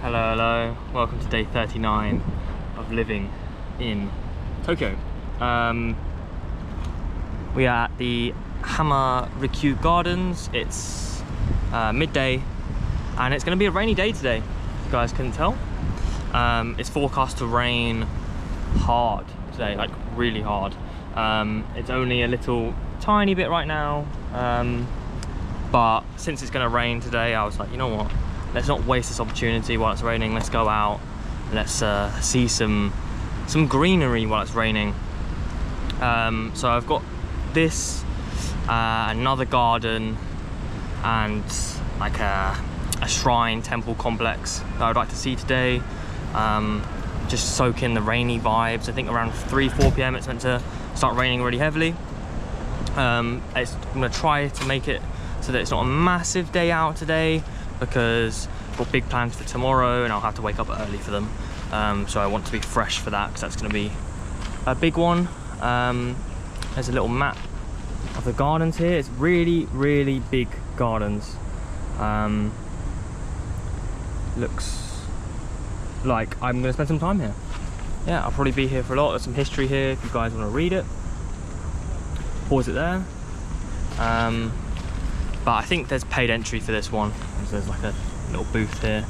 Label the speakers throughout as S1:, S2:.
S1: Hello, hello. Welcome to day 39 of living in Tokyo. We are at the Hama-Rikyu Gardens. It's midday and it's going to be a rainy day today, if you guys couldn't tell. It's forecast to rain hard today, like really hard. It's only a little tiny bit right now, but since it's going to rain today, I was like, you know what? Let's not waste this opportunity while it's raining. Let's go out. Let's see some greenery while it's raining. So I've got this, another garden, and like a shrine temple complex that I would like to see today. Just soak in the rainy vibes. I think around 3-4 p.m. it's meant to start raining really heavily. I'm gonna try to make it so that it's not a massive day out today, because I've got big plans for tomorrow and I'll have to wake up early for them. So I want to be fresh for that, because that's going to be a big one. There's a little map of the gardens here. It's really big gardens. Looks like I'm going to spend some time here. Yeah, I'll probably be here for a lot. There's some history here if you guys want to read it. Pause it there. But I think there's paid entry for this one. There's like a little booth here.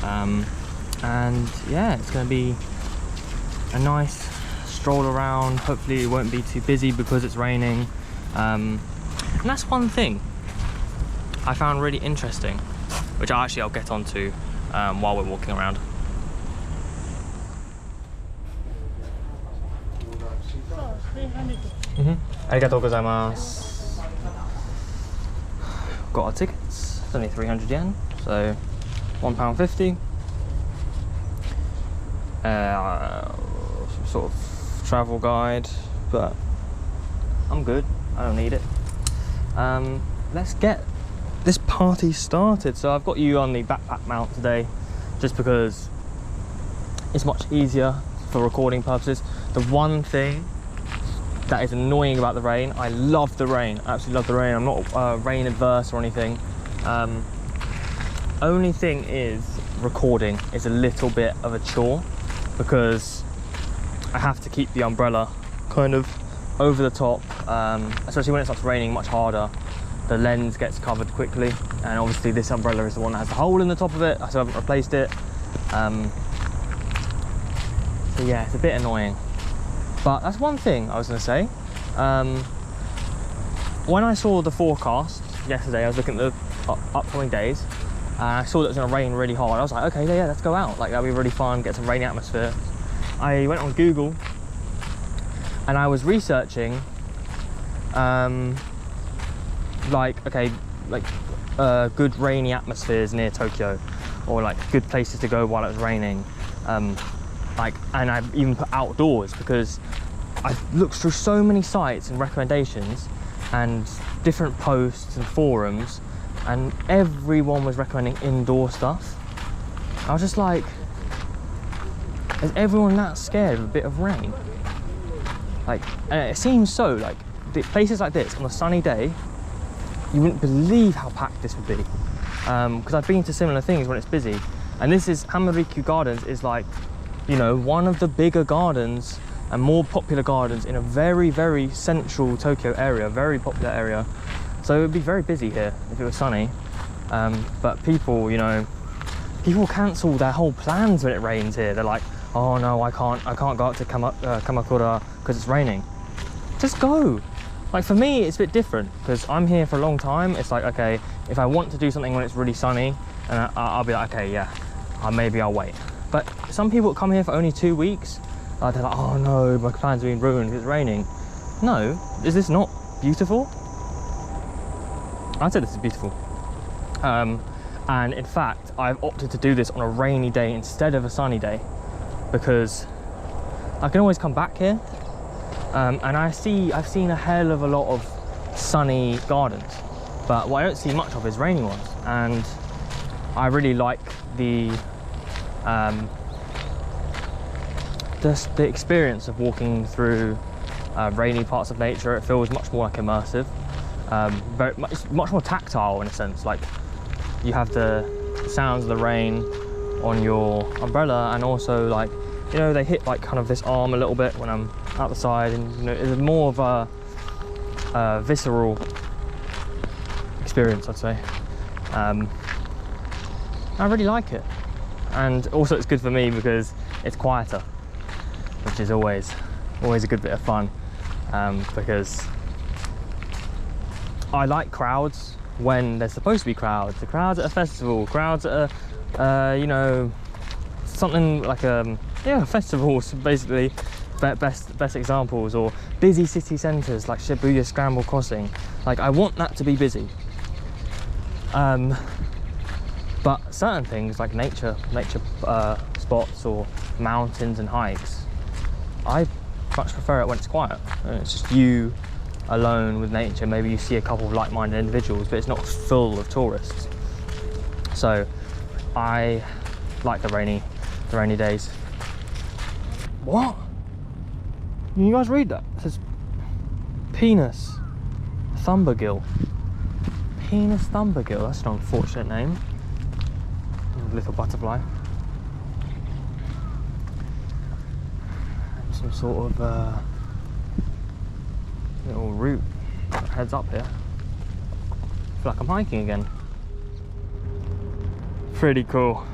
S1: And yeah, it's going to be a nice stroll around. Hopefully it won't be too busy because it's raining. And that's one thing I found really interesting, which I'll get onto while we're walking around. Arigatou gozaimasu. Got our tickets. It's only 300 yen, so £1.50. Some sort of travel guide, but I'm good. I don't need it. Let's get this party started. So I've got you on the backpack mount today, just because it's much easier for recording purposes. The one thing that is annoying about the rain, I love the rain, I absolutely love the rain. I'm not rain adverse or anything. Only thing is, recording is a little bit of a chore, because I have to keep the umbrella kind of over the top, especially when it starts raining much harder. The lens gets covered quickly, and obviously this umbrella is the one that has the hole in the top of it. I still haven't replaced it. So yeah, it's a bit annoying. But that's one thing I was going to say. When I saw the forecast yesterday, I was looking at the upcoming days, and I saw that it was going to rain really hard. I was like, okay, yeah, let's go out. Like, that'll be really fun, get some rainy atmosphere. I went on Google, and I was researching, good rainy atmospheres near Tokyo, or like good places to go while it was raining. And I've even put outdoors, because I've looked through so many sites and recommendations and different posts and forums, and everyone was recommending indoor stuff. I was just like, is everyone that scared of a bit of rain? Like, and it seems so, like, places like this on a sunny day, you wouldn't believe how packed this would be. Because I've been to similar things when it's busy, and this is Hama-Rikyu Gardens, is like, you know, one of the bigger gardens and more popular gardens in a very central Tokyo area, very popular area. So it would be very busy here if it was sunny. But people, you know, people cancel their whole plans when it rains here. They're like, oh no, I can't go up to Kamakura because it's raining. Just go. Like, for me, it's a bit different, because I'm here for a long time. It's like, okay, if I want to do something when it's really sunny, and I'll be like, okay, yeah, maybe I'll wait. But some people come here for only 2 weeks. They're like, oh no, my plans are being ruined because it's raining. No, is this not beautiful? I'd say this is beautiful. And in fact, I've opted to do this on a rainy day instead of a sunny day, because I can always come back here. And I've seen a hell of a lot of sunny gardens, but what I don't see much of is rainy ones. And I really like the experience of walking through rainy parts of nature. It feels much more like immersive, it's much more tactile in a sense. Like, you have the sounds of the rain on your umbrella, and also like, you know, they hit like kind of this arm a little bit when I'm out the side, and you know, it's more of a visceral experience, I'd say. I really like it, and also it's good for me because it's quieter, which is always a good bit of fun, because I like crowds when there's supposed to be crowds. The crowds at a festival, crowds at a, you know, something like festivals, basically, best examples, or busy city centres like Shibuya Scramble Crossing. Like, I want that to be busy. But certain things like nature spots or mountains and hikes, I much prefer it when it's quiet and it's just you alone with nature. Maybe you see a couple of like-minded individuals, but it's not full of tourists. So I like the rainy days. What? You guys read that? It says penis thumbergill. Penis thumbergill. That's an unfortunate name. Little butterfly. Some sort of little route that heads up here. I feel like I'm hiking again. Pretty cool.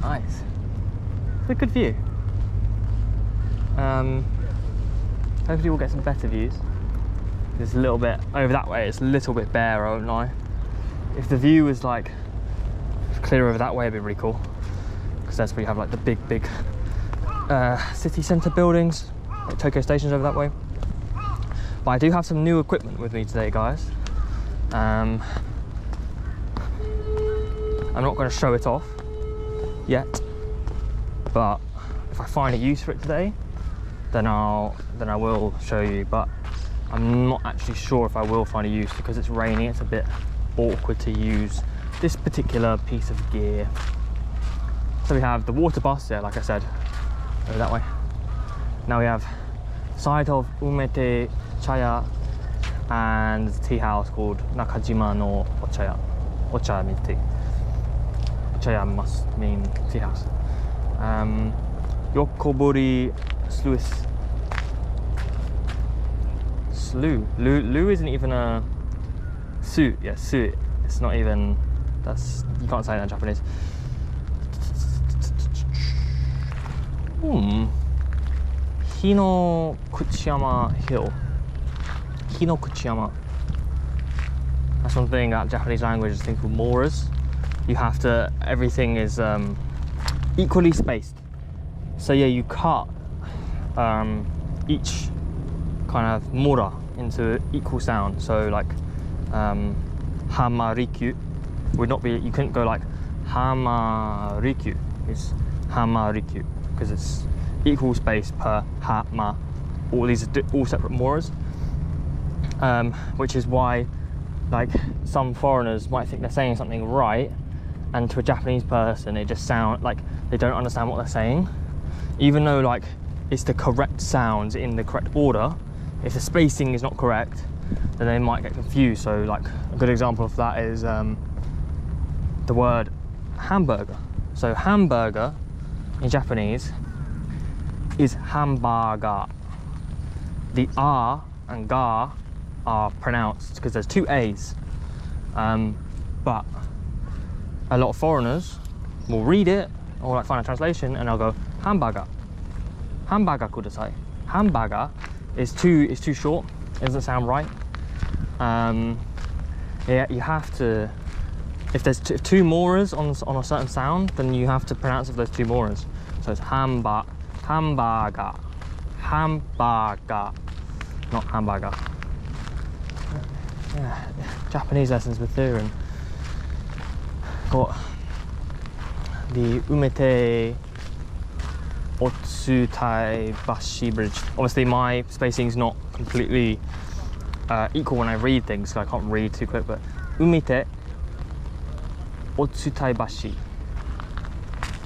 S1: Nice. It's a good view. Hopefully we'll get some better views. It's a little bit over that way, it's a little bit bare, I won't lie. If the view was like clear over that way, it'd be really cool, because that's where you have like the big city centre buildings, like Tokyo Station's over that way. But I do have some new equipment with me today, guys. I'm not going to show it off yet, but if I find a use for it today, then I will show you. But I'm not actually sure if I will find a use, because it's raining. It's a bit awkward to use this particular piece of gear. So we have the water bus, yeah, like I said, over that way. Now we have the side of Umete Chaya and the tea house called Nakajima no Ochaya. Ochaya means tea. Ochaya must mean tea house. Yokobori Sluice. Lu isn't even a su. Yeah, su. It's not even. That's, you can't say that in Japanese. Hinokuchiyama Hill. Hinokuchiyama. That's one thing about Japanese language, is a thing called moras. You have to. Everything is equally spaced. So yeah, you cut each kind of mora into equal sound. So like hamarikyu would not be, you couldn't go like hamarikyu. It's hamarikyu because it's equal space per hama. All these are all separate moras, which is why like some foreigners might think they're saying something right, and to a Japanese person it just sounds like they don't understand what they're saying, even though like it's the correct sounds in the correct order. If the spacing is not correct, then they might get confused. So like a good example of that is the word hamburger. So hamburger in Japanese is hamburger. The R and ga are pronounced because there's two A's, but a lot of foreigners will read it or like find a translation and they'll go hamburger. Hamburger kudasai. Hamburger is too short. It doesn't sound right. Yeah, you have to. If there's two moras on a certain sound, then you have to pronounce it those two moras. So it's hamburger, not hamburger. Yeah, Japanese lessons with Thurin. Got the Umete Otsutai Bashi Bridge. Obviously my spacing's not completely equal when I read things, so I can't read too quick, but Umite Otsutai Bashi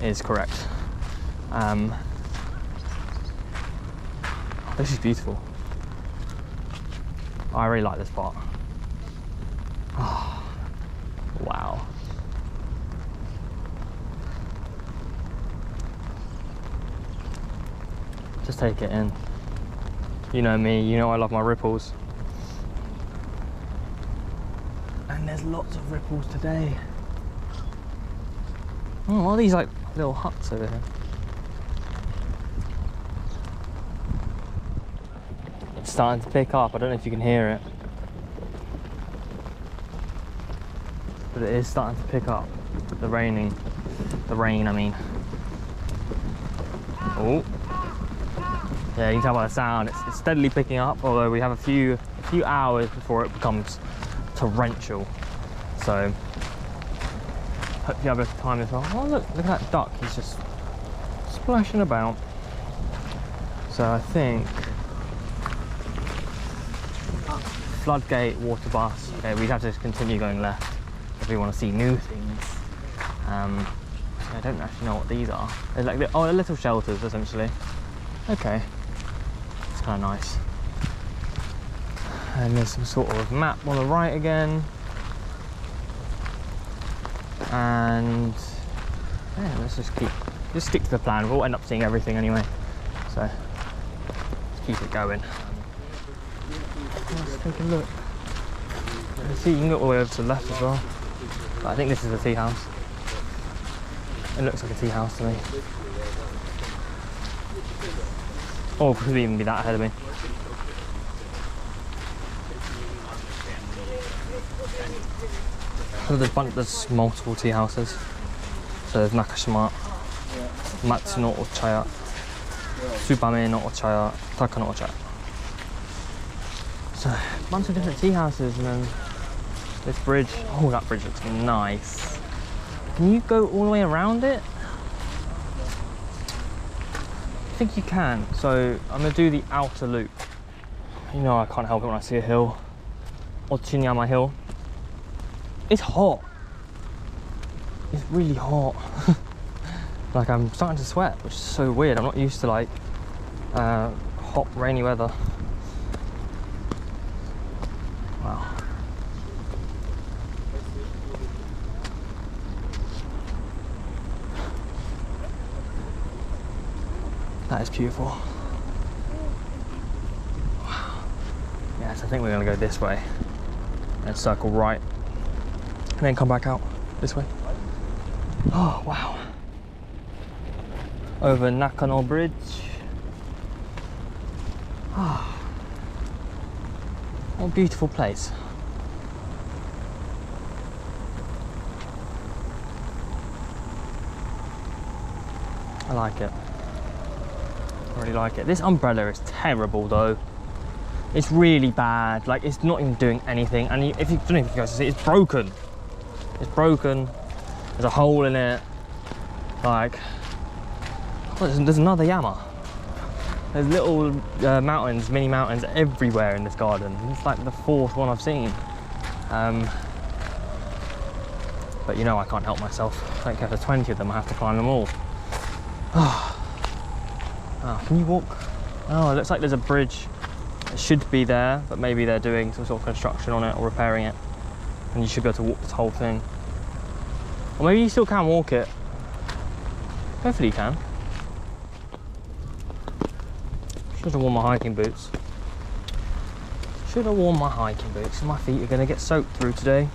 S1: is correct. This is beautiful. I really like this part. Oh, take it in. You know me, you know I love my ripples. And there's lots of ripples today. Oh, what are these like little huts over here? It's starting to pick up. I don't know if you can hear it, but it is starting to pick up. The rain, I mean. Oh, yeah, you can tell by the sound. It's steadily picking up. Although we have a few hours before it becomes torrential. So hope you have a time as well. Oh, look at that duck. He's just splashing about. So I think floodgate, water bus. Okay, we have to continue going left if we want to see new things. I don't actually know what these are. They're like they're little shelters essentially. Okay, it's kind of nice. And there's some sort of map on the right again. And yeah, let's just stick to the plan. We'll end up seeing everything anyway. So let's keep it going. Let's take a look. You see, you can look all the way over to the left as well. But I think this is a tea house. It looks like a tea house to me. Or it could even be that ahead of me. So there's multiple tea houses. So there's Nakashima, Matsu no Ochaya, Tsubame no Ochaya, Taka no Ochaya. So a bunch of different tea houses, and then this bridge. Oh, that bridge looks nice. Can you go all the way around it? I think you can. So I'm gonna do the outer loop. You know I can't help it when I see a hill. Ochinyama Hill. It's hot. It's really hot. Like I'm starting to sweat, which is so weird. I'm not used to like hot, rainy weather. Wow. That is beautiful. Wow. Yes, I think we're gonna go this way and circle right and then come back out this way. Oh, wow. Over Nakano Bridge. Ah, what a beautiful place. I like it. I really like it. This umbrella is terrible though. It's really bad. Like it's not even doing anything. And if you don't know if you guys see, it's broken. It's broken. There's a hole in it. Like, oh, there's another Yama. There's little mountains, mini mountains everywhere in this garden. It's like the fourth one I've seen. But you know I can't help myself. I don't care if there's 20 of them, I have to climb them all. Oh, can you walk? Oh, it looks like there's a bridge. It should be there, but maybe they're doing some sort of construction on it or repairing it. And you should be able to walk this whole thing. Or maybe you still can walk it. Hopefully you can. Should have worn my hiking boots. Should have worn my hiking boots. My feet are going to get soaked through today.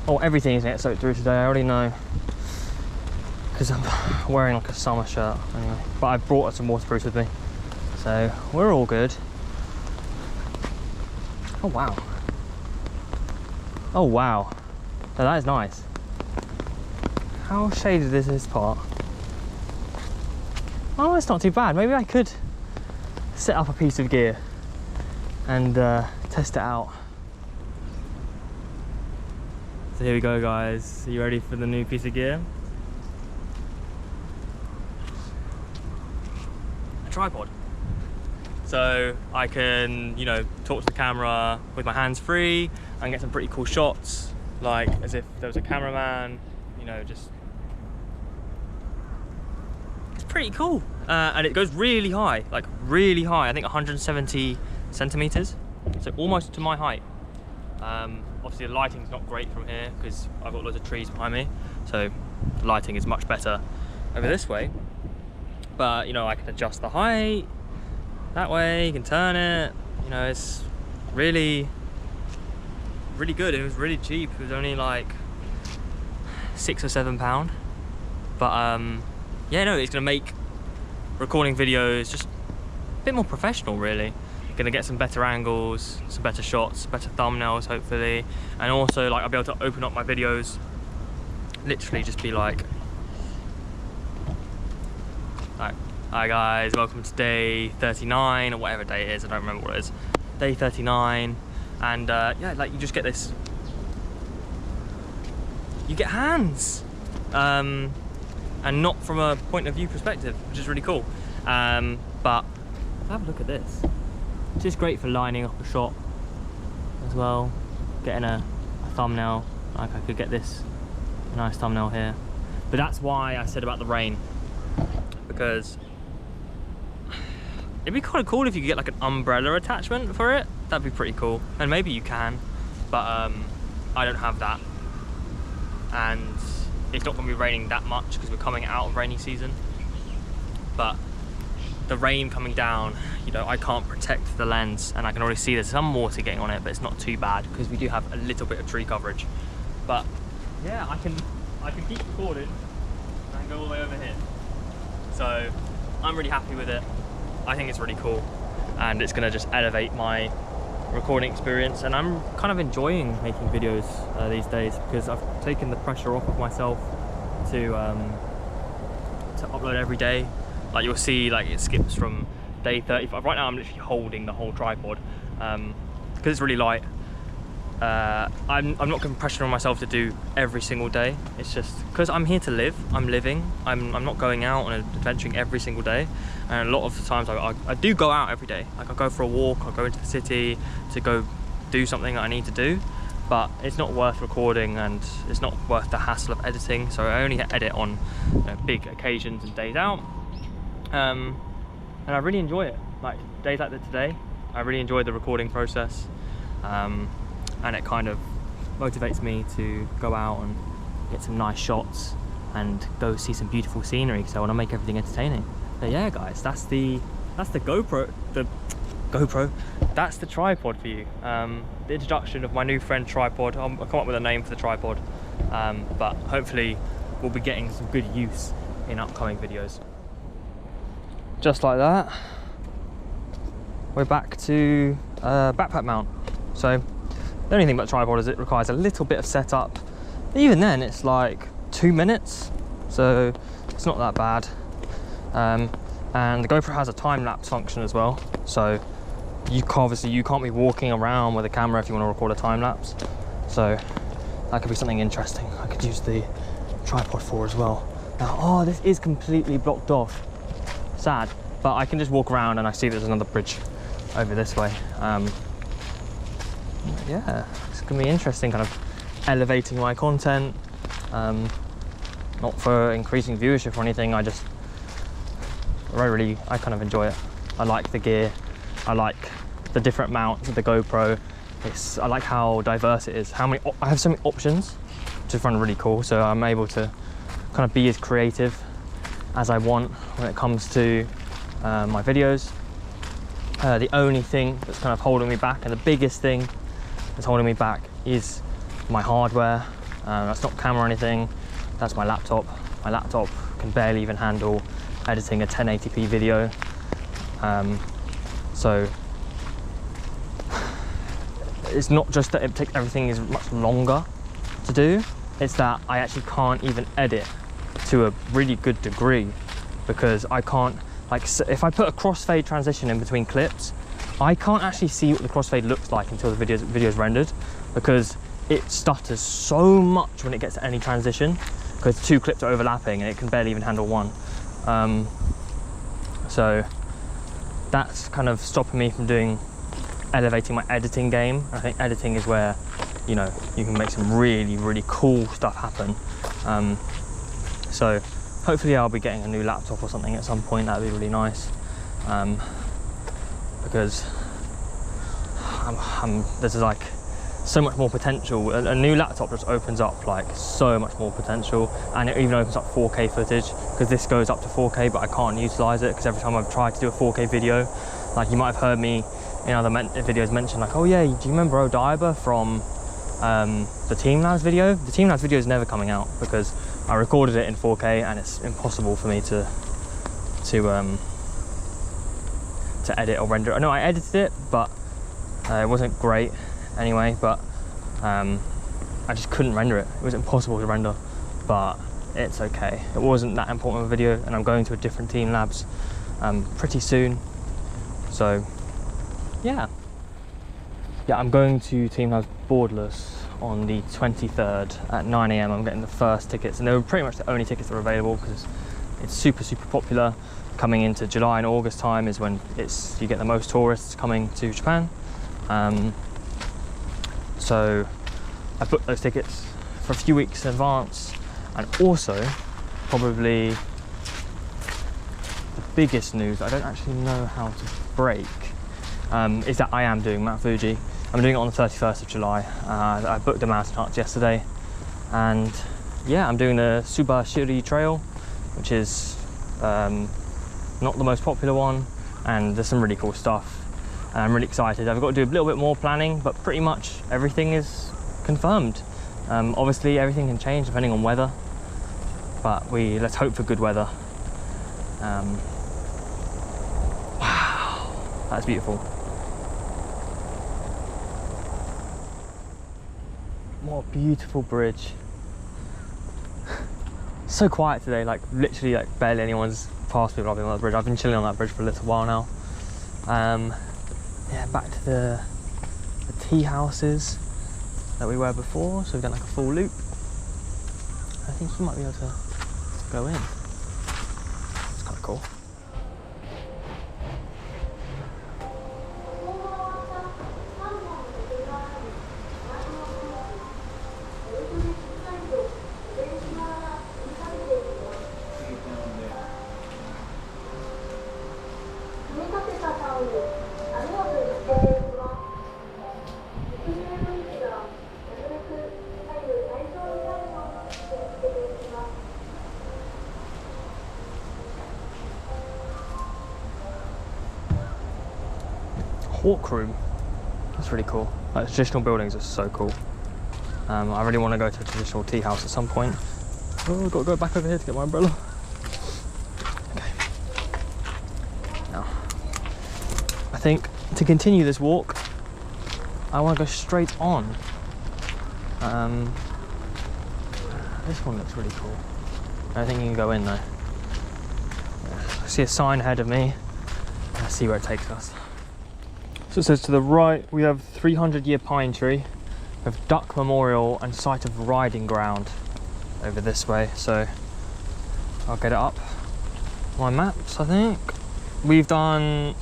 S1: Oh, everything is going to get soaked through today, I already know. Because I'm wearing like a summer shirt anyway. But I brought some waterproofs with me. So we're all good. Oh wow. Oh wow. Now, that is nice. How shaded is this part? Oh, it's not too bad. Maybe I could set up a piece of gear and test it out. So here we go, guys. Are you ready for the new piece of gear? A tripod. So I can, you know, talk to the camera with my hands free and get some pretty cool shots, like as if there was a cameraman, you know, just. It's pretty cool. And it goes really high, like really high. I think 170 centimeters, so almost to my height. Obviously the lighting's not great from here because I've got loads of trees behind me, so the lighting is much better over this way. But you know, I can adjust the height, that way, you can turn it. You know, it's really good. It was really cheap. It was only like £6 or £7. But yeah, no, it's gonna make recording videos just a bit more professional, really. Gonna get some better angles, some better shots, better thumbnails, hopefully. And also, like, I'll be able to open up my videos, literally just be like, hi guys, welcome to day 39, or whatever day it is, I don't remember what it is. Day 39, and yeah, like, you just get this, you get hands. And not from a point of view perspective, which is really cool. But have a look at this. It's just great for lining up a shot as well, getting a thumbnail. Like, I could get this nice thumbnail here. But that's why I said about the rain, because it'd be kind of cool if you could get like an umbrella attachment for it. That'd be pretty cool. And maybe you can, but I don't have that. And it's not going to be raining that much because we're coming out of rainy season. But the rain coming down, you know, I can't protect the lens, and I can already see there's some water getting on it, but it's not too bad because we do have a little bit of tree coverage. But yeah, I can keep recording and go all the way over here. So I'm really happy with it. I think it's really cool, and it's going to just elevate my recording experience, and I'm kind of enjoying making videos these days because I've taken the pressure off of myself to upload every day. Like, you'll see, like, it skips from day 35. Right now I'm literally holding the whole tripod because it's really light. I'm not putting pressure on myself to do every single day. It's just because I'm here to live. I'm living. I'm not going out and adventuring every single day. And a lot of the times I do go out every day. Like, I'll go for a walk, I'll go into the city to go do something that I need to do. But it's not worth recording, and it's not worth the hassle of editing. So I only edit on, you know, big occasions and days out. And I really enjoy it. Like, days like today, I really enjoy the recording process. And it kind of motivates me to go out and get some nice shots and go see some beautiful scenery, because I want to make everything entertaining. But yeah, guys, that's the GoPro. That's the tripod for you. The introduction of my new friend tripod. I'll come up with a name for the tripod, but hopefully we'll be getting some good use in upcoming videos. Just like that, we're back to backpack mount. So the only thing about tripod is it requires a little bit of setup. Even then, it's like 2 minutes, so it's not that bad. And the GoPro has a time-lapse function as well, so you can't be walking around with a camera if you want to record a time-lapse. So that could be something interesting I could use the tripod for as well. Now, oh, this is completely blocked off. Sad, but I can just walk around and I see there's another bridge over this way. Yeah, it's gonna be interesting, kind of elevating my content. Not for increasing viewership or anything. I kind of enjoy it. I like the gear. I like the different mounts of the GoPro. I like how diverse it is. I have so many options, which is really cool. So I'm able to kind of be as creative as I want when it comes to my videos. The only thing that's kind of holding me back, and the biggest thing that's holding me back, is my hardware. That's not camera or anything, that's my laptop. My laptop can barely even handle editing a 1080p video. So it's not just that everything is much longer to do, it's that I actually can't even edit to a really good degree, because I can't, like, if I put a crossfade transition in between clips, I can't actually see what the crossfade looks like until the video is rendered, because it stutters so much when it gets to any transition, because 2 clips are overlapping and it can barely even handle one. So that's kind of stopping me from elevating my editing game. I think editing is where, you know, you can make some really, really cool stuff happen. So hopefully I'll be getting a new laptop or something at some point. That'd be really nice, because there's like so much more potential. A new laptop just opens up like so much more potential, and it even opens up 4K footage, because this goes up to 4K, but I can't utilize it because every time I've tried to do a 4K video, Like you might have heard me in other videos mention like, oh yeah, do you remember Odaiba from the Team Labs video? The Team Labs video is never coming out because I recorded it in 4K and it's impossible for me to edit or render it. I know I edited it, but it wasn't great anyway, but I just couldn't render it. It was impossible to render, but it's okay. It wasn't that important of a video, and I'm going to a different Team Labs pretty soon. So yeah, I'm going to Team Labs Borderless on the 23rd at 9 AM. I'm getting the first tickets, and they were pretty much the only tickets that are available because it's super popular. Coming into July and August time is when you get the most tourists coming to Japan. So I booked those tickets for a few weeks in advance, and also probably the biggest news I don't actually know how to break is that I am doing Mount Fuji. I'm doing it on the 31st of July. I booked the Mountain Huts yesterday, and yeah, I'm doing the Subashiri Trail, which is not the most popular one, and there's some really cool stuff. And I'm really excited. I've got to do a little bit more planning, but pretty much everything is confirmed. Obviously, everything can change depending on weather, but let's hope for good weather. Wow, that's beautiful. What a beautiful bridge. So quiet today, like literally like barely anyone's passed me while I've been on that bridge. I've been chilling on that bridge for a little while now. Yeah, back to the tea houses that we were before. So we've done like a full loop. I think you might be able to go in. It's kind of cool. Walk room. That's really cool. Like, traditional buildings are so cool. I really want to go to a traditional tea house at some point. Oh, I've got to go back over here to get my umbrella. Okay. Now, I think to continue this walk, I want to go straight on. This one looks really cool. I think you can go in though. I see a sign ahead of me. Let's see where it takes us. So it says to the right we have 300-year pine tree with duck memorial and site of riding ground over this way. So I'll get it up my maps. I think we've done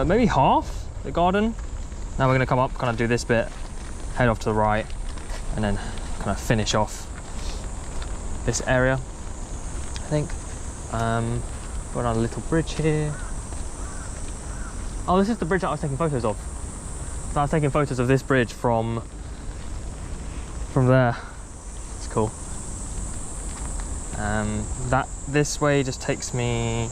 S1: maybe half the garden. Now we're going to come up, kind of do this bit, head off to the right, and then kind of finish off this area. I think got another little bridge here. Oh, this is the bridge that I was taking photos of. So I was taking photos of this bridge from there. It's cool. This way just takes me.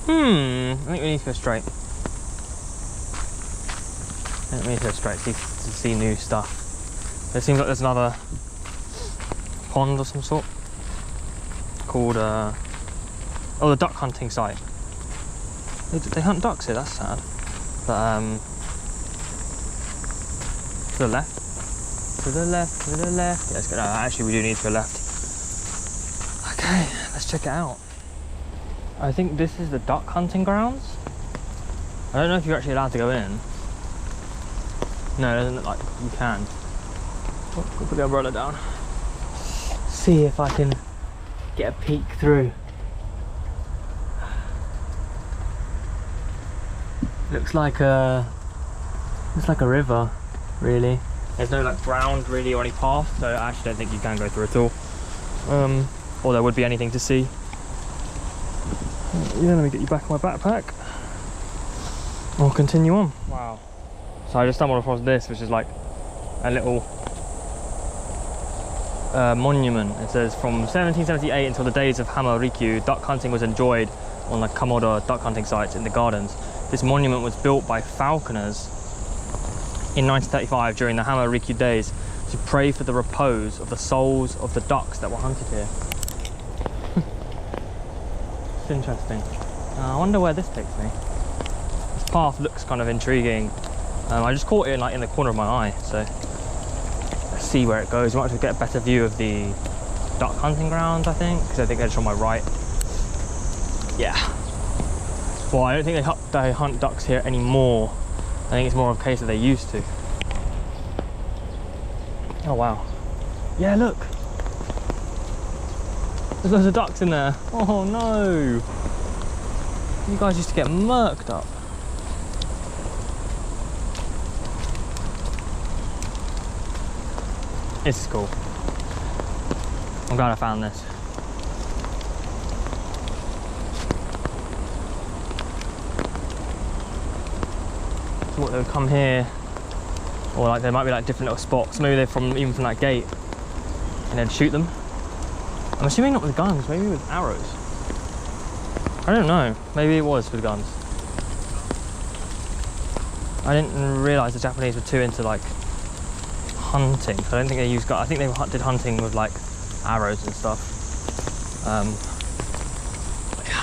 S1: I think we need to go straight. I think we need to go straight to see new stuff. It seems like there's another pond or some sort called oh, the duck hunting site. They hunt ducks here, that's sad. But to the left. To the left, to the left. Yeah, let's go. No, actually we do need to go left. Okay, let's check it out. I think this is the duck hunting grounds. I don't know if you're actually allowed to go in. No, it doesn't look like you can. Oh, I'll put the umbrella down. See if I can get a peek through. Looks like a river, really. There's no like ground really or any path, so I actually don't think you can go through at all. Or there would be anything to see. Yeah, let me get you back in my backpack. I'll continue on. Wow. So I just stumbled across this, which is like a little monument. It says from 1778 until the days of Hama-rikyu, duck hunting was enjoyed on the Kamoda duck hunting sites in the gardens. This monument was built by falconers in 1935 during the Hama-rikyu days to pray for the repose of the souls of the ducks that were hunted here. It's interesting. I wonder where this takes me. This path looks kind of intriguing. I just caught it in the corner of my eye, so let's see where it goes. We might have to get a better view of the duck hunting grounds, I think, because I think they're just on my right. Yeah. Well, I don't think they hunt ducks here anymore. I think it's more of a case that they used to. Oh wow. Yeah, look. There's loads of ducks in there. Oh no. You guys used to get murked up. This is cool. I'm glad I found this. So what, they would come here, or like there might be like different little spots. Maybe they're even from that gate, and then shoot them. I'm assuming not with guns, maybe with arrows. I don't know. Maybe it was with guns. I didn't realise the Japanese were too into like hunting. I don't think they used guns. I think they did hunting with like arrows and stuff.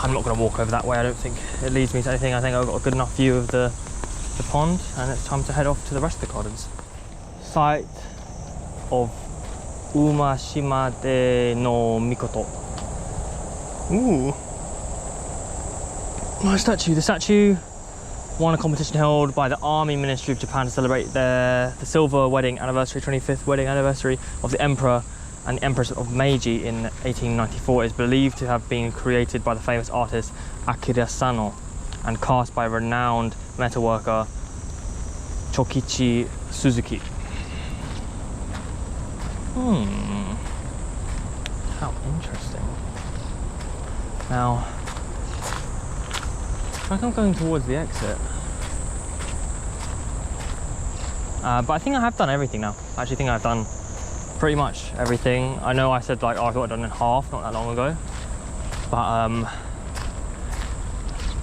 S1: I'm not going to walk over that way. I don't think it leads me to anything. I think I've got a good enough view of the pond, and it's time to head off to the rest of the gardens. Site of Umashimade no Mikoto. Ooh. Nice statue. The statue won a competition held by the Army Ministry of Japan to celebrate the silver wedding anniversary, 25th wedding anniversary of the Emperor and the Empress of Meiji in 1894. It is believed to have been created by the famous artist Akira Sano and cast by renowned metalworker Chokichi Suzuki. How interesting. Now, I think I'm going towards the exit. But I think I have done everything now. I actually think I've done pretty much everything. I know I said like, oh, I thought I'd done it in half not that long ago. But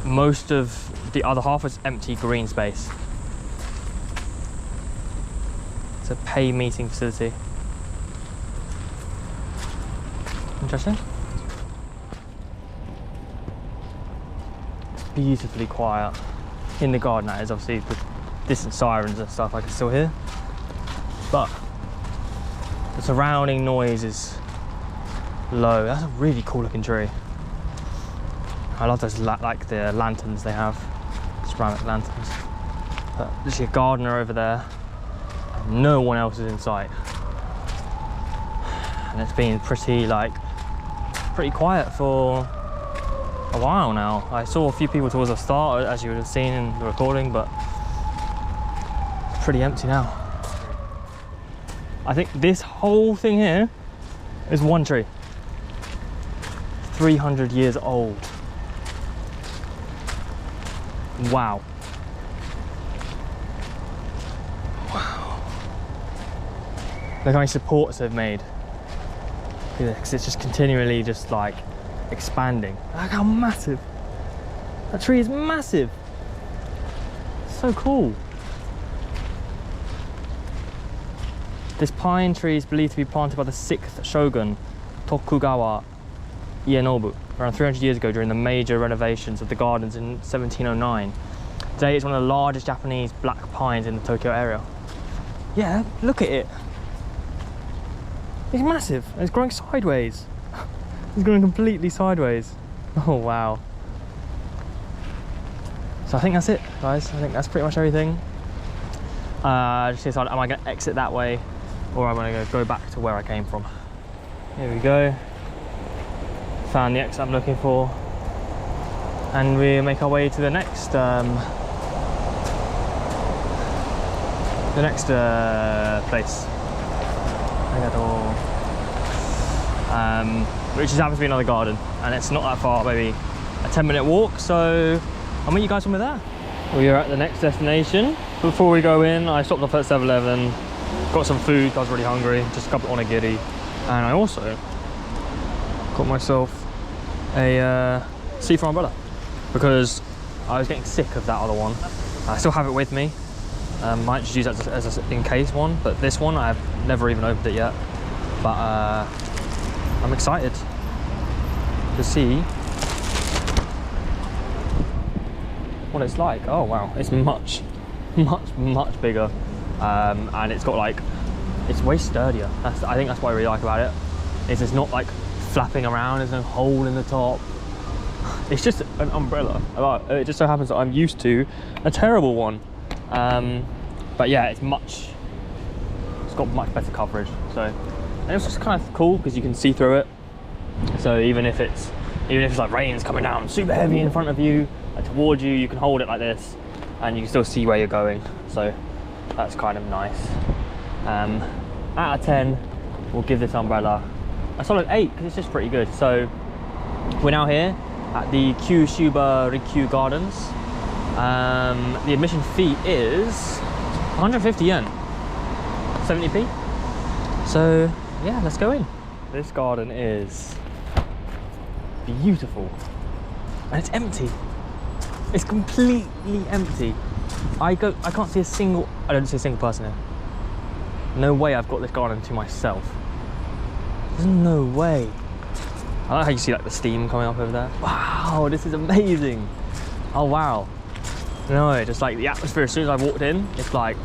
S1: most of the other half was empty green space. It's a pay meeting facility. Interesting. It's beautifully quiet. In the garden, that is, obviously with distant sirens and stuff I can still hear. But the surrounding noise is low. That's a really cool looking tree. I love those like the lanterns they have, ceramic lanterns. But there's a gardener over there. And no one else is in sight. And it's been pretty quiet for a while now. I saw a few people towards the start, as you would have seen in the recording, but it's pretty empty now. I think this whole thing here is one tree. 300 years old. Wow. Wow. Look how many supports they've made. Because it's just continually just like expanding. Look how massive. That tree is massive. So cool. This pine tree is believed to be planted by the 6th shogun, Tokugawa Ieyasu, around 300 years ago during the major renovations of the gardens in 1709. Today it's one of the largest Japanese black pines in the Tokyo area. Yeah, look at it. It's massive. It's growing sideways. It's growing completely sideways. Oh wow. So I think that's it, guys. I think that's pretty much everything. Just decided, am I going to exit that way, or am I going to go back to where I came from? Here we go. Found the exit I'm looking for, and we make our way to the next place. Which just happens to be another garden, and it's not that far, maybe a 10-minute walk, so I'll meet you guys when we're there. We are at the next destination. Before we go in, I stopped off at 7-Eleven, got some food, I was really hungry, just a couple of onigiri, And I also got myself a Seafront umbrella because I was getting sick of that other one. I still have it with me. Might just use that as a in case one, but this one I've never even opened it yet. But I'm excited to see what it's like. Oh wow, it's much bigger, and it's got like, it's way sturdier. I think that's what I really like about it. Is it's not like flapping around. There's no hole in the top. It's just an umbrella. It just so happens that I'm used to a terrible one. But yeah, it's got much better coverage. So, and it's just kind of cool because you can see through it. So even if it's like rain's coming down super heavy in front of you, like towards you, you can hold it like this, and you can still see where you're going. So that's kind of nice. Out of 10, we'll give this umbrella a solid 8 because it's just pretty good. So we're now here at the Kyushuba Rikyu Gardens. The admission fee is 150 yen, 70p. So yeah, let's go in. This garden is beautiful and it's empty. It's completely empty. I don't see a single person here. No way I've got this garden to myself. There's no way. I like how you see like the steam coming up over there. Wow, this is amazing. Oh wow. No, just like the atmosphere, as soon as I walked in, it's like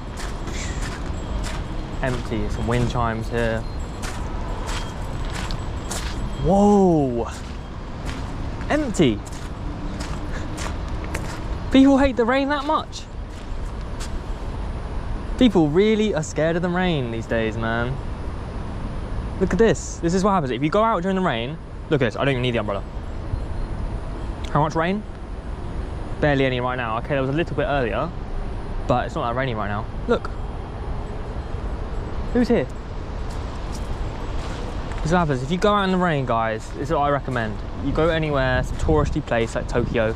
S1: empty. Some wind chimes here. Whoa. Empty. People hate the rain that much? People really are scared of the rain these days, man. Look at this. This is what happens. If you go out during the rain, look at this. I don't even need the umbrella. How much rain? Barely any right now. Okay, there was a little bit earlier, but it's not that rainy right now. Look. Who's here? This is what happens. If you go out in the rain, guys, this is what I recommend. You go anywhere, some touristy place like Tokyo,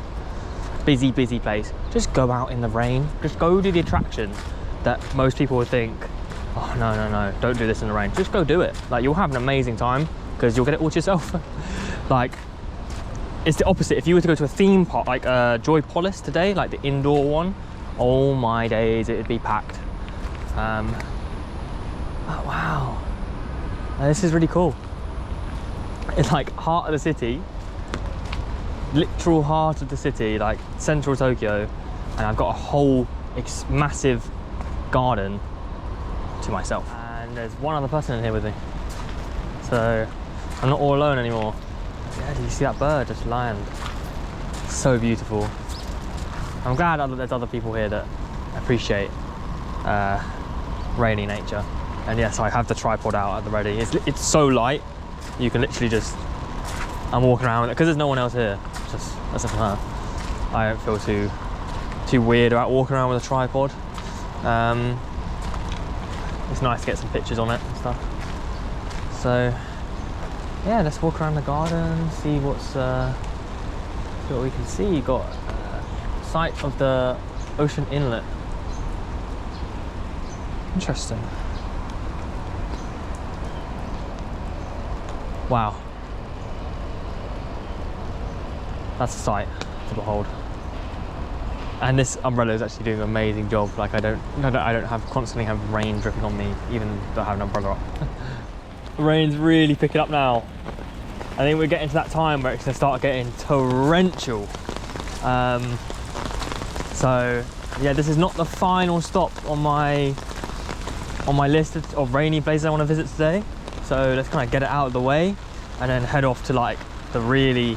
S1: busy place. Just go out in the rain. Just go do the attractions that most people would think, oh no, don't do this in the rain. Just go do it. Like, you'll have an amazing time because you'll get it all to yourself. Like, it's the opposite. If you were to go to a theme park like Joy Palace today, like the indoor one, oh my days, it'd be packed. Oh wow, this is really cool. It's like heart of the city, literal heart of the city, like central Tokyo, and I've got a whole massive garden to myself. And there's one other person in here with me, so I'm not all alone anymore. Yeah, do you see that bird just land? So beautiful. I'm glad there's other people here that appreciate rainy nature. And yes, I have the tripod out at the ready. It's so light, you can literally just, I'm walking around with it because there's no one else here. Just as if I don't feel too weird about walking around with a tripod. It's nice to get some pictures on it and stuff. So yeah, let's walk around the garden, see what we can see. You got sight of the ocean inlet. Interesting. Wow, that's a sight to behold. And this umbrella is actually doing an amazing job. Like I don't constantly have rain dripping on me, even though I have an umbrella up. The rain's really picking up now. I think we're getting to that time where it's gonna start getting torrential. So yeah, this is not the final stop on my list of rainy places I want to visit today. So let's kind of get it out of the way and then head off to like the really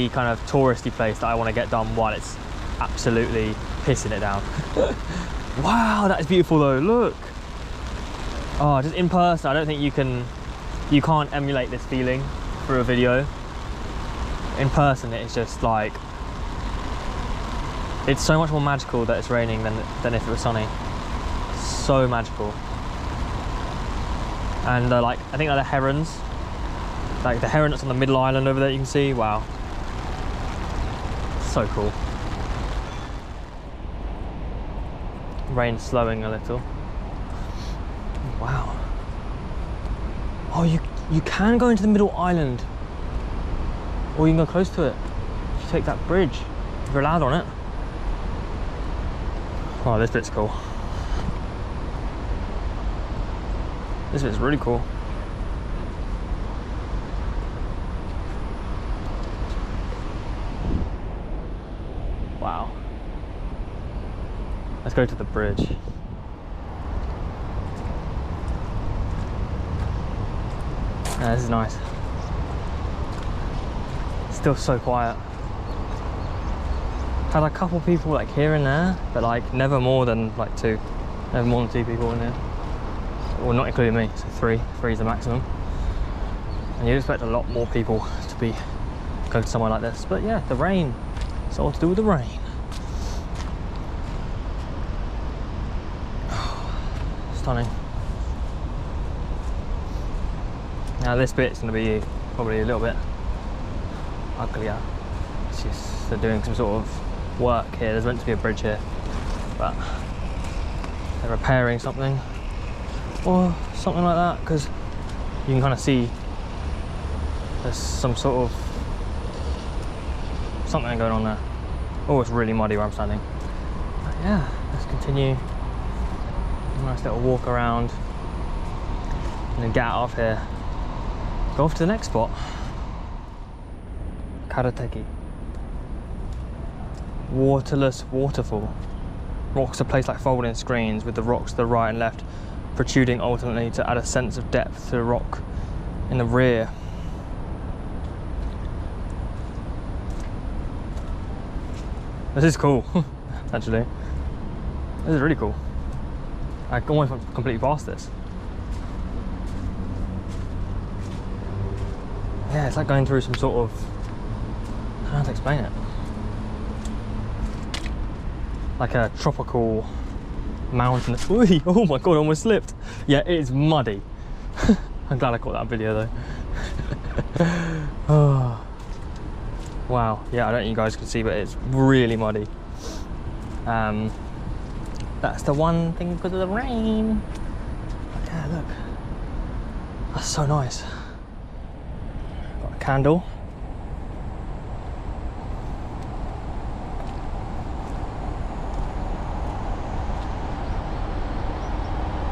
S1: kind of touristy place that I want to get done while it's absolutely pissing it down. Wow, that is beautiful though, look. Oh, just in person, I don't think you can't emulate this feeling through a video. In person, it's just like, it's so much more magical that it's raining than if it was sunny. So magical. And like, I think they're the herons. Like the heron that's on the middle island over there, you can see, wow. So cool. Rain slowing a little. Wow. Oh, you can go into the middle island, or you can go close to it. If you take that bridge, if you're allowed on it. Oh, this bit's cool. This bit's really cool. Wow. Let's go to the bridge. Yeah, this is nice. Still so quiet. Had a couple people like here and there, but like never more than like two. Never more than 2 people in here. Well, not including me, so three is the maximum. And you'd expect a lot more people to be go to somewhere like this. But yeah, the rain. It's all to do with the rain. Stunning. Now this bit's going to be probably a little bit uglier. It's just they're doing some sort of work here. There's meant to be a bridge here, but they're repairing something or something like that, because you can kind of see there's some sort of something going on there. Oh, it's really muddy where I'm standing. But yeah, let's continue. Nice little walk around and then get out of here. Go off to the next spot. Karateki. Waterless waterfall. Rocks are placed like folding screens, with the rocks to the right and left protruding alternately to add a sense of depth to the rock in the rear. This is cool, actually. This is really cool. I almost went completely past this. Yeah, it's like going through some sort of, I don't know how to explain it. Like a tropical mountain. Ooh, oh my god, I almost slipped. Yeah, it is muddy. I'm glad I caught that video though. Oh. Wow, yeah, I don't think you guys can see, but it's really muddy. That's the one thing because of the rain. Yeah, look. That's so nice. Got a candle.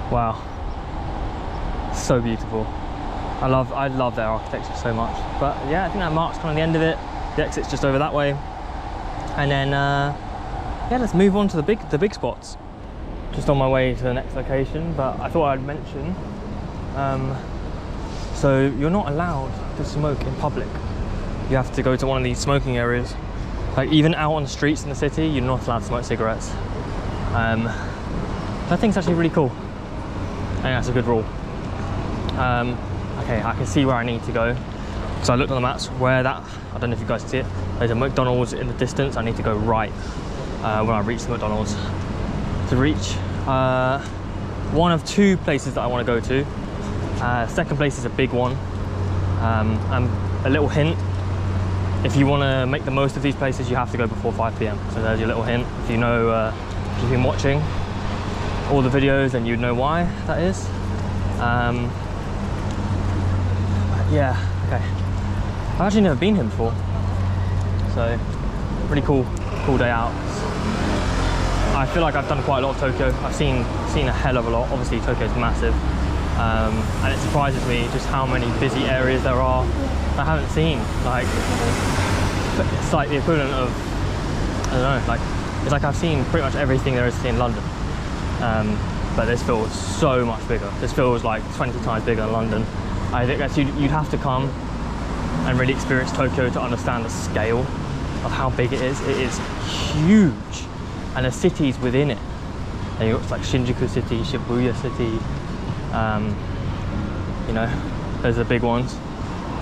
S1: Wow. So beautiful. I love their architecture so much. But yeah, I think that marks kind of the end of it. The exit's just over that way. And then yeah, let's move on to the big spots. Just on my way to the next location, but I thought I'd mention, so you're not allowed to smoke in public. You have to go to one of these smoking areas. Like even out on the streets in the city, you're not allowed to smoke cigarettes. I think it's actually really cool. I think that's a good rule. Okay, I can see where I need to go. So I looked on the maps where that, I don't know if you guys can see it, there's a McDonald's in the distance. I need to go right when I reach the McDonald's. To reach one of 2 places that I want to go to. Second place is a big one. And a little hint, if you want to make the most of these places, you have to go before 5 PM. So there's your little hint. If you know, if you've been watching all the videos, then you'd know why that is. Yeah, okay. I've actually never been here before. So, really cool day out. I feel like I've done quite a lot of Tokyo. I've seen a hell of a lot. Obviously Tokyo's massive, and it surprises me just how many busy areas there are I haven't seen. Like, it's like the equivalent of, I don't know, like it's like I've seen pretty much everything there is to see in London, but this feels so much bigger. This feels like 20 times bigger than London. I think that's you'd have to come and really experience Tokyo to understand the scale of how big it is. It is huge. And the cities within it. And you've got like Shinjuku City, Shibuya City, you know, those are the big ones,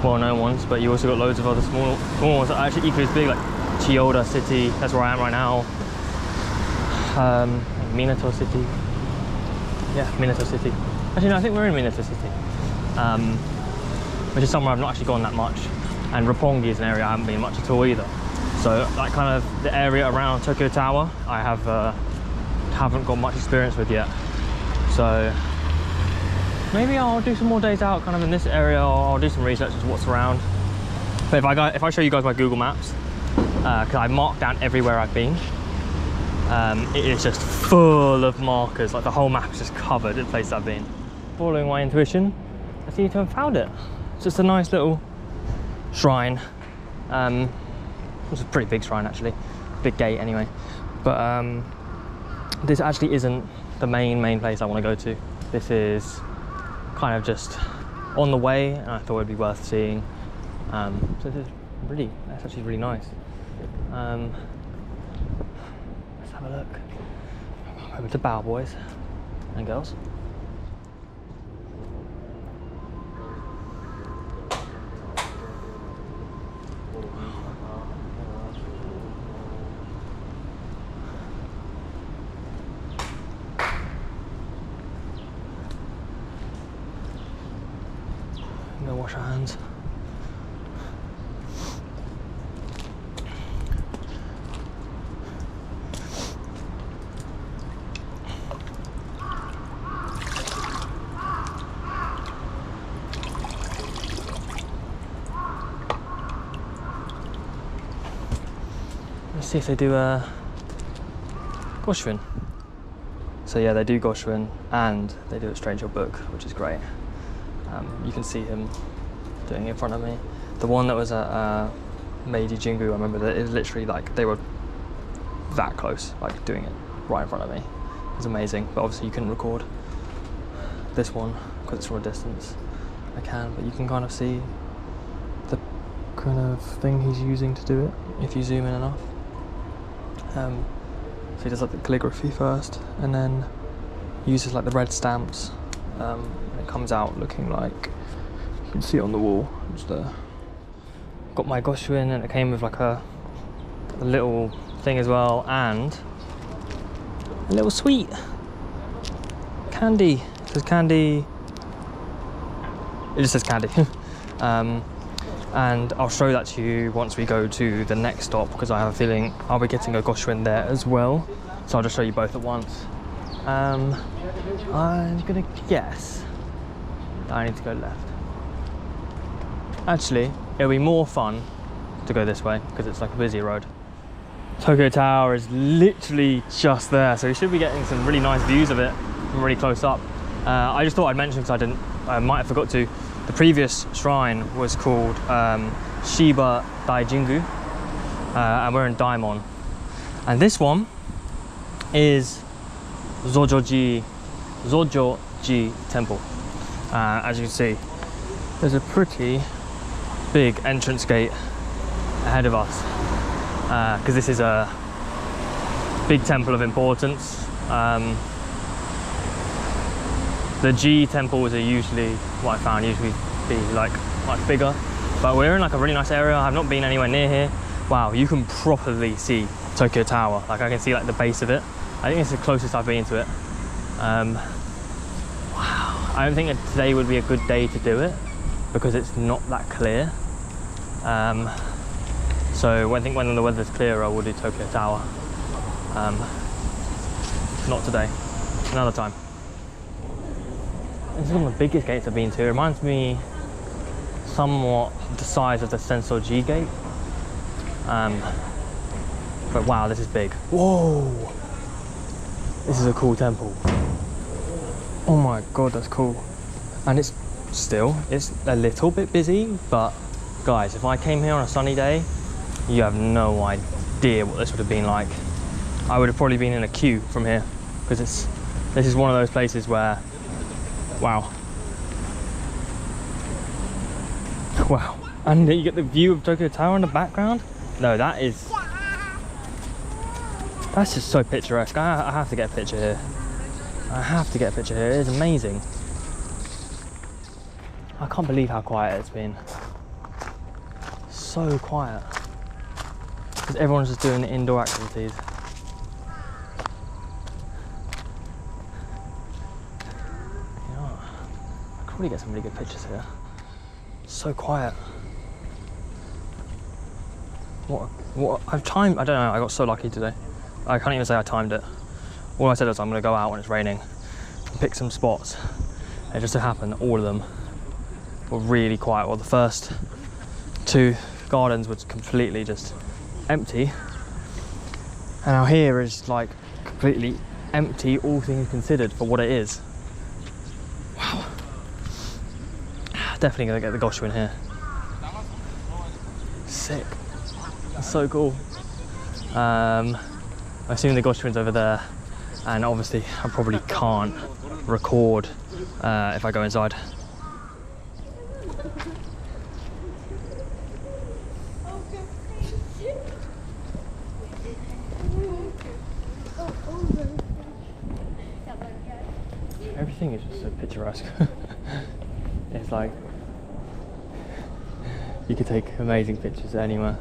S1: well-known ones, but you also got loads of other small ones that are actually equally as big, like Chiyoda City, that's where I am right now, Minato City, yeah, Minato City. Actually no, I think we're in Minato City, which is somewhere I've not actually gone that much, and Roppongi is an area I haven't been much at all either. So like kind of the area around Tokyo Tower, I haven't got much experience with yet. So maybe I'll do some more days out kind of in this area, or I'll do some research as to what's around. But if I show you guys my Google Maps, because I marked down everywhere I've been, it is just full of markers. Like the whole map is just covered in places I've been. Following my intuition, I seem to have found it. It's just a nice little shrine. It's a pretty big shrine actually, big gate anyway. But this actually isn't the main place I want to go to. This is kind of just on the way, and I thought it'd be worth seeing. So this is that's actually really nice. Let's have a look. Over to bow, boys and girls. I'm gonna wash our hands. Let's see if they do Goshwin. So yeah, they do Goshwin and they do a Stranger Book, which is great. You can see him doing it in front of me. The one that was at Meiji Jingu, I remember that it was literally like they were that close, like doing it right in front of me. It was amazing, but obviously you couldn't record this one because it's from a distance. I can, but you can kind of see the kind of thing he's using to do it if you zoom in enough. So he does like the calligraphy first, and then uses like the red stamps. And it comes out looking like, you can see it on the wall. Just got my Goshwin, and it came with like a little thing as well, and a little sweet candy. It says candy. It just says candy. And I'll show that to you once we go to the next stop, because I have a feeling I'll be getting a Goshwin there as well. So I'll just show you both at once. I'm gonna guess that I need to go left. Actually, it'll be more fun to go this way because it's like a busier road. Tokyo Tower is literally just there, so you should be getting some really nice views of it from really close up. I just thought I'd mention, because I might have forgot to, the previous shrine was called Shiba Daijingu, and we're in Daimon. And this one is Zojoji Temple. As you can see, there's a pretty big entrance gate ahead of us, because this is a big temple of importance. The G temples are usually, what I found, usually be like much bigger, but we're in like a really nice area. I've not been anywhere near here. Wow, you can properly see Tokyo Tower. Like I can see like the base of it. I think it's the closest I've been to it. Wow, I don't think that today would be a good day to do it because it's not that clear. So I think when the weather's clearer, we'll do Tokyo Tower. Not today, another time. This is one of the biggest gates I've been to. It reminds me somewhat the size of the Sensoji gate. But wow, this is big. Whoa! This is a cool temple. Oh my god, that's cool. And it's a little bit busy, but guys, if I came here on a sunny day, you have no idea what this would have been like. I would have probably been in a queue from here, because this is one of those places where, wow. Wow. And you get the view of Tokyo Tower in the background. No, that's just so picturesque. I have to get a picture here. I have to get a picture here. It is amazing. I can't believe how quiet it's been. So quiet. Because everyone's just doing the indoor activities. You know what? I could probably get some really good pictures here. So quiet. What I've timed, I don't know, I got so lucky today. I can't even say I timed it. All I said was I'm gonna go out when it's raining and pick some spots. It just so happened that all of them were really quiet. Well, the first 2 gardens was completely just empty, and now here is like completely empty, all things considered, for what it is. Wow. Definitely gonna get the Goshu in here. Sick. That's so cool. I assume the Goshuin's over there, and obviously I probably can't record if I go inside. Everything is just so picturesque. It's like you could take amazing pictures anywhere.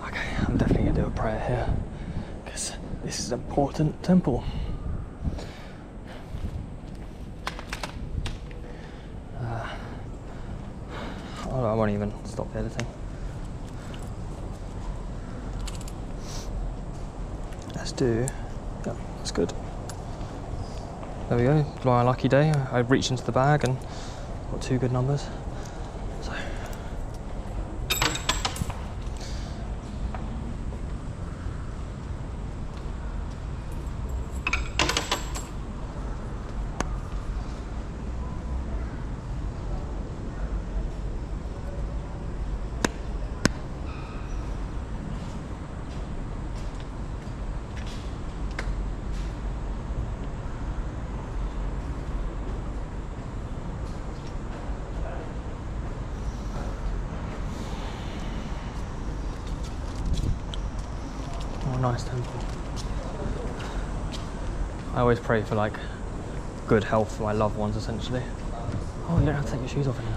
S1: Okay, I'm definitely gonna do a prayer here because this is an important temple. I won't even stop the editing. Let's do. Yeah, that's good. There we go, my lucky day. I reached into the bag and got 2 good numbers. So. Nice temple. I always pray for like good health for my loved ones, essentially. Oh, you don't have to take your shoes off in here.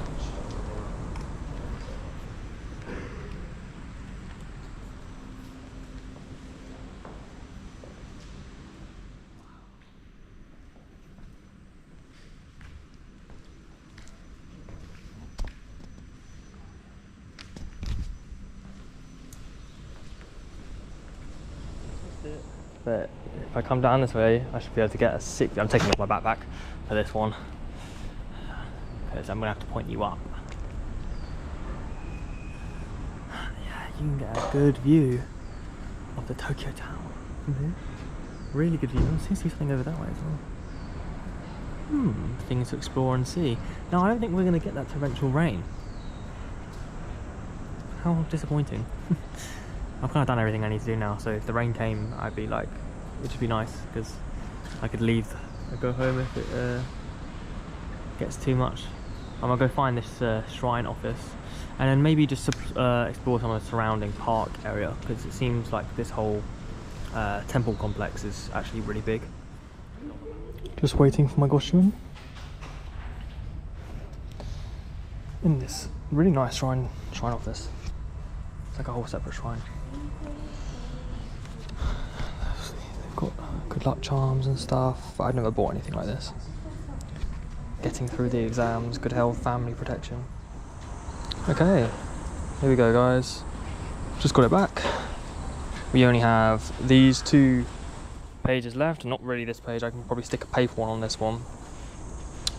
S1: But if I come down this way, I should be able to get a sick view. I'm taking off my backpack for this one because I'm gonna have to point you up. Yeah, you can get a good view of the Tokyo Tower from here. Really good view. I seem to see something over that way as well. Things to explore and see. Now, I don't think we're gonna get that torrential rain. How disappointing. I've kind of done everything I need to do now, so if the rain came, I'd be like, it would be nice, because I could leave and go home if it gets too much. I'm gonna go find this shrine office, and then maybe just explore some of the surrounding park area, because it seems like this whole temple complex is actually really big. Just waiting for my Goshuin. In this really nice shrine office. It's like a whole separate shrine. They've got good luck charms and stuff. I've never bought anything like this. Getting through the exams, good health, family protection. Okay, here we go, guys. Just got it back. We only have these 2 pages left, not really this page. I can probably stick a paper one on this one.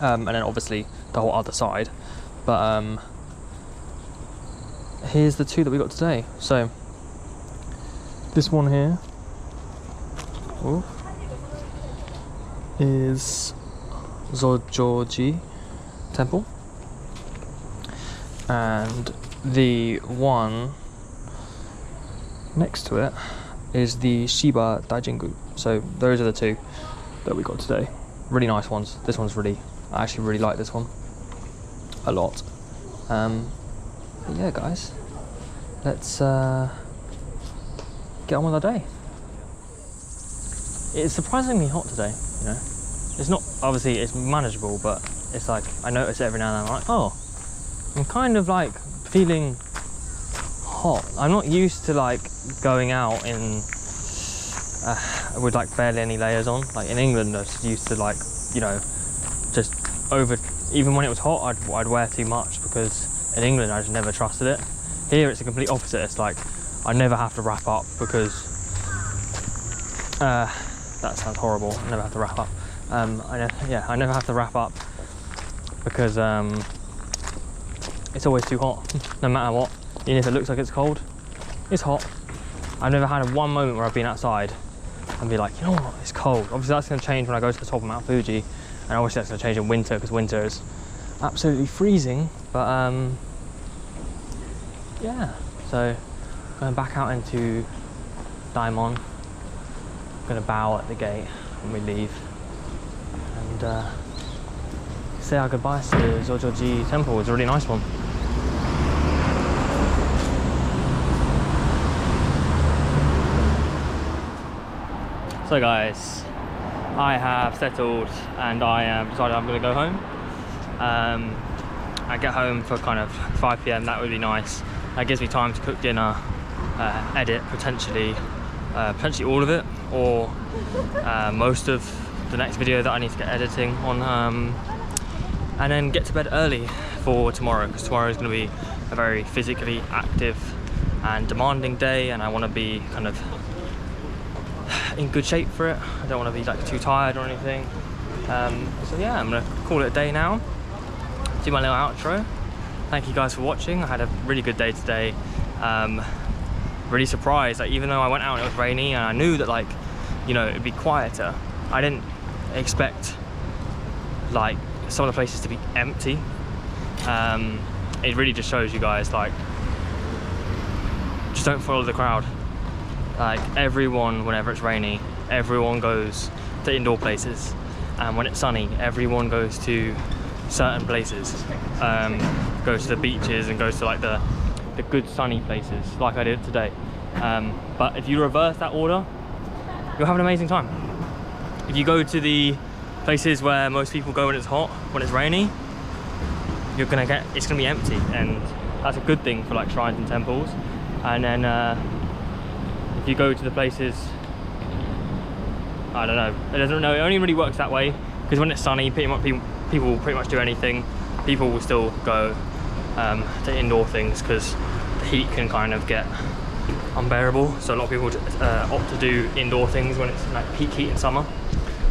S1: And then obviously the whole other side. But here's the 2 that we got today. So this one here is Zojoji Temple, and the one next to it is the Shiba Daijingu. So those are the 2 that we got today. Really nice ones. This one's I actually really like this one a lot. But yeah, guys, let's get on with our day. It's surprisingly hot today, you know. It's not, obviously it's manageable, but it's like, I notice it every now and then. I'm like, oh, I'm kind of like feeling hot. I'm not used to like going out in with like barely any layers on. Like in England, I was used to like, you know, just even when it was hot, I'd wear too much, because in England I just never trusted it. Here it's the complete opposite. It's like I never have to wrap up because that sounds horrible. I never have to wrap up. I never have to wrap up because it's always too hot, no matter what. Even if it looks like it's cold, it's hot. I've never had one moment where I've been outside and be like, you know what, it's cold. Obviously that's going to change when I go to the top of Mount Fuji, and obviously that's going to change in winter because winter is absolutely freezing. But yeah, so going back out into Daimon, going to bow at the gate when we leave and say our goodbyes to Zojoji Temple. It's a really nice one. So guys, I have settled and I have decided I'm going to go home. I get home for kind of 5 PM, that would be nice. That gives me time to cook dinner, edit potentially all of it, or most of the next video that I need to get editing on, and then get to bed early for tomorrow, because tomorrow is going to be a very physically active and demanding day, and I want to be kind of in good shape for it. I don't want to be like too tired or anything. So yeah, I'm gonna call it a day now. Do my little outro. Thank you guys for watching. I had a really good day today. Really surprised, like, even though I went out and it was rainy and I knew that, like, you know, it'd be quieter, I didn't expect like some of the places to be empty. It really just shows you guys, like, just don't follow the crowd. Like, everyone, whenever it's rainy, everyone goes to indoor places, and when it's sunny, everyone goes to certain places, goes to the beaches and goes to like the good sunny places, like I did today. But if you reverse that order, you'll have an amazing time. If you go to the places where most people go when it's hot, when it's rainy, it's gonna be empty, and that's a good thing for like shrines and temples. And then if you go to the places, I don't know, it only really works that way, because when it's sunny, people will pretty much do anything. People will still go to indoor things because the heat can kind of get unbearable, so a lot of people opt to do indoor things when it's like peak heat in summer.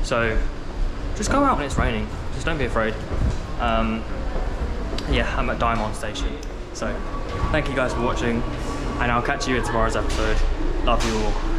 S1: So just go out when it's raining, just don't be afraid. Yeah, I'm at Daimon Station, so thank you guys for watching, and I'll catch you in tomorrow's episode. Love you all.